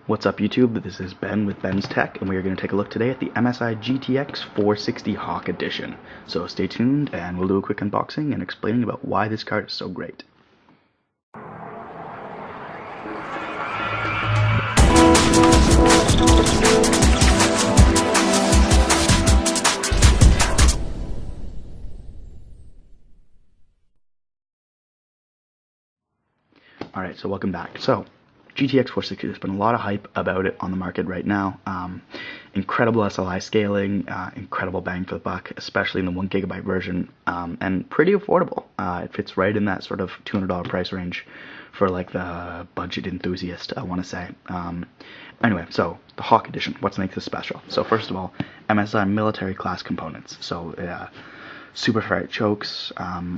What's up YouTube, this is Ben with Ben's Tech, and we are going to take a look today at the MSI GTX460 Hawk Edition. So stay tuned and we'll do a quick unboxing and explaining about why this card is so great. Alright, so welcome back. So, GTX460, there's been a lot of hype about it on the market right now. Incredible SLI scaling, incredible bang for the buck, especially in the 1GB version, and pretty affordable. It fits right in that sort of $200 price range for like the budget enthusiast, I want to say. Anyway, so the Hawk Edition, what makes this special? So first of all, MSI military class components. So super ferrite chokes,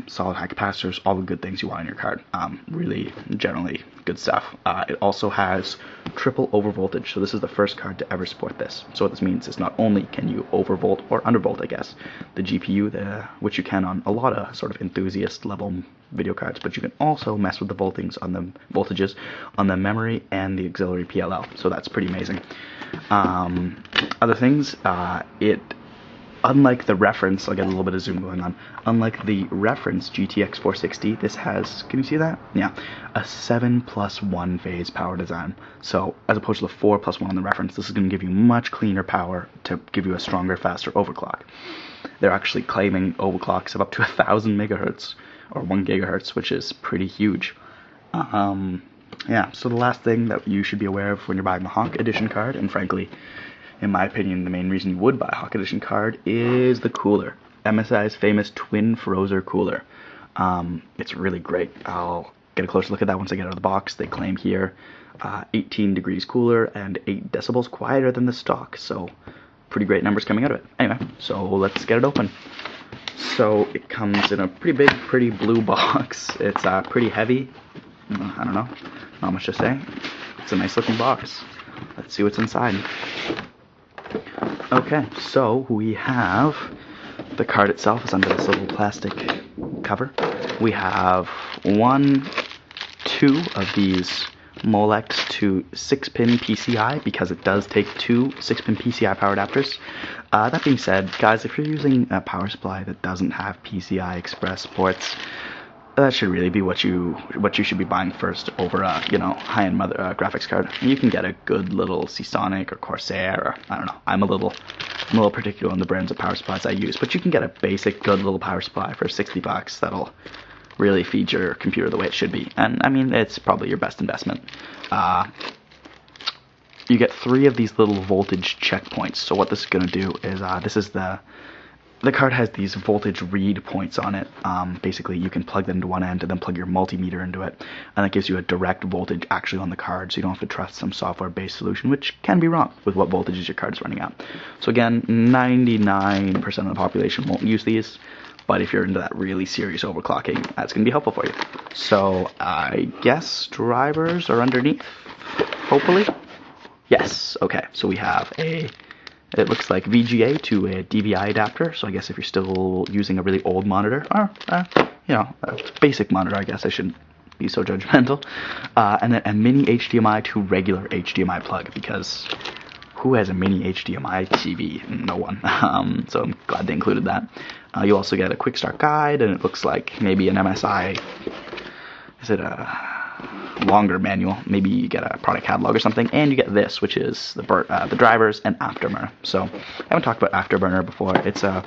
solid high capacitors, all the good things you want in your card. Really, generally good stuff. It also has triple overvoltage, so this is the first card to ever support this. So what this means is not only can you overvolt, or undervolt I guess, the GPU, which you can on a lot of sort of enthusiast level video cards, but you can also mess with the voltages on the memory and the auxiliary PLL, so that's pretty amazing. Other things, unlike the reference, I'll get a little bit of zoom going on, unlike the reference GTX460, this has, can you see that? Yeah, a 7+1 phase power design. So as opposed to the 4+1 on the reference, this is going to give you much cleaner power to give you a stronger, faster overclock. They're actually claiming overclocks of up to 1,000 megahertz or 1 gigahertz, which is pretty huge. Yeah, so the last thing that you should be aware of when you're buying the Hawk Edition card, and frankly, in my opinion, the main reason you would buy a Hawk Edition card is the cooler. MSI's famous twin Frozr cooler. It's really great. I'll get a closer look at that once I get out of the box. They claim here 18 degrees cooler and 8 decibels quieter than the stock. So pretty great numbers coming out of it. Anyway, so let's get it open. So it comes in a pretty big, pretty blue box. It's pretty heavy. I don't know. Not much to say. It's a nice looking box. Let's see what's inside. Okay, so we have the card itself is under this little plastic cover. We have 1, 2 of these Molex to 6-pin PCI, because it does take 2 6-pin PCI power adapters. That being said, guys, if you're using a power supply that doesn't have PCI Express ports, that should really be what you should be buying first over a high-end graphics card. You can get a good little Seasonic or Corsair, or I don't know. I'm a little particular on the brands of power supplies I use, but you can get a basic good little power supply for $60 that'll really feed your computer the way it should be. And I mean, it's probably your best investment. You get 3 of these little voltage checkpoints. So what this is going to do is the card has these voltage read points on it. Basically, you can plug them into one end and then plug your multimeter into it, and that gives you a direct voltage actually on the card, so you don't have to trust some software-based solution, which can be wrong with what voltages your card is running at. So again, 99% of the population won't use these, but if you're into that really serious overclocking, that's going to be helpful for you. So I guess drivers are underneath, hopefully? Yes, okay, so we have it looks like VGA to a DVI adapter, so I guess if you're still using a really old monitor, or, a basic monitor, I guess I shouldn't be so judgmental, and then a mini HDMI to regular HDMI plug, because who has a mini HDMI TV? No one. So I'm glad they included that. You also get a quick start guide, and it looks like maybe an MSI, is it a longer manual, maybe you get a product catalog or something, and you get this, which is the drivers and Afterburner. So I haven't talked about Afterburner before. It's a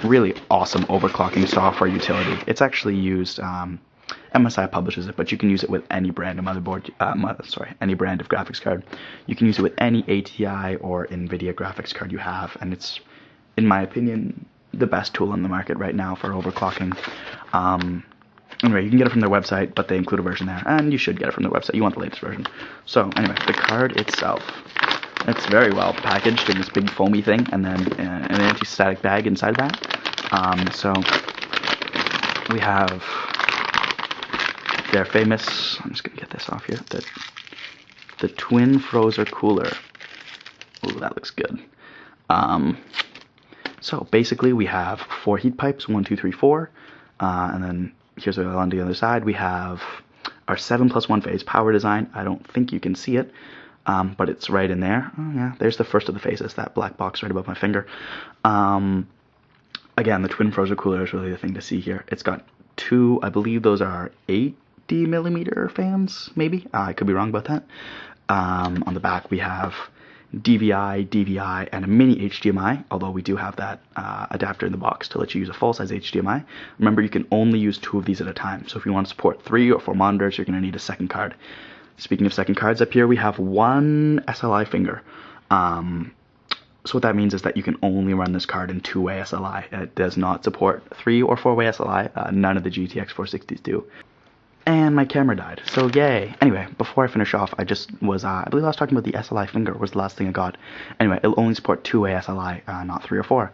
really awesome overclocking software utility. It's actually used, MSI publishes it, but you can use it with any brand of motherboard, any brand of graphics card. You can use it with any ATI or NVIDIA graphics card you have, and it's, in my opinion, the best tool on the market right now for overclocking. Anyway, you can get it from their website, but they include a version there, and you should get it from their website. You want the latest version. So, anyway, the card itself, it's very well packaged in this big foamy thing, and then an anti-static bag inside that. So, we have their famous, I'm just going to get this off here, the twin Frozr cooler. Ooh, that looks good. So, basically, we have 4 heat pipes, 1, 2, 3, 4, and then here's on the other side. We have our 7+1 phase power design. I don't think you can see it. but it's right in there. Oh yeah, there's the first of the faces, that black box right above my finger. Again, the twin Frozr cooler is really the thing to see here. It's got two, I believe those are 80mm fans, maybe? I could be wrong about that. On the back we have DVI, DVI, and a mini HDMI, although we do have that adapter in the box to let you use a full-size HDMI. Remember, you can only use 2 of these at a time, so if you want to support 3 or 4 monitors, you're going to need a second card. Speaking of second cards, up here we have one SLI finger. So what that means is that you can only run this card in 2-way SLI. It does not support 3 or 4-way SLI. None of the GTX460s do. And my camera died, so yay. Anyway, before I finish off, I believe I was talking about the SLI finger was the last thing I got. Anyway, it'll only support 2-way SLI, not 3 or 4.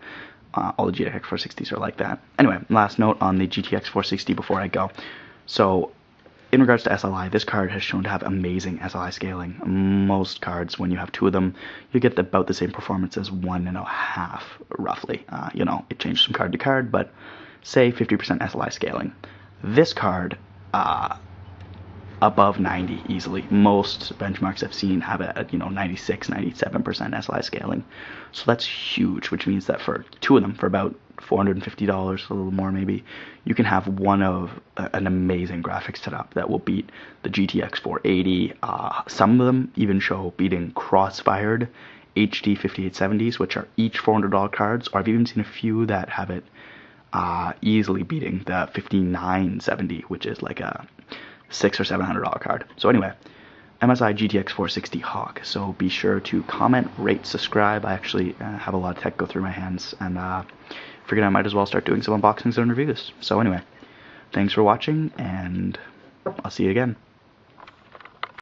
All the GTX460s are like that. Anyway, last note on the GTX460 before I go. So, in regards to SLI, this card has shown to have amazing SLI scaling. Most cards, when you have 2 of them, you get about the same performance as 1.5, roughly. You know, it changes from card to card, but say 50% SLI scaling. This card, above 90 easily. Most benchmarks I've seen have it at 96, 97% SLI scaling. So that's huge, which means that for 2 of them, for about $450, a little more maybe, you can have one of an amazing graphics setup that will beat the GTX480. Some of them even show beating cross-fired HD 5870s, which are each $400 cards, or I've even seen a few that have it easily beating the 5970, which is like a $600 or $700 card. So anyway, MSI GTX460 Hawk. So be sure to comment, rate, subscribe. I actually have a lot of tech go through my hands, and figured I might as well start doing some unboxings and reviews. So anyway, thanks for watching, and I'll see you again.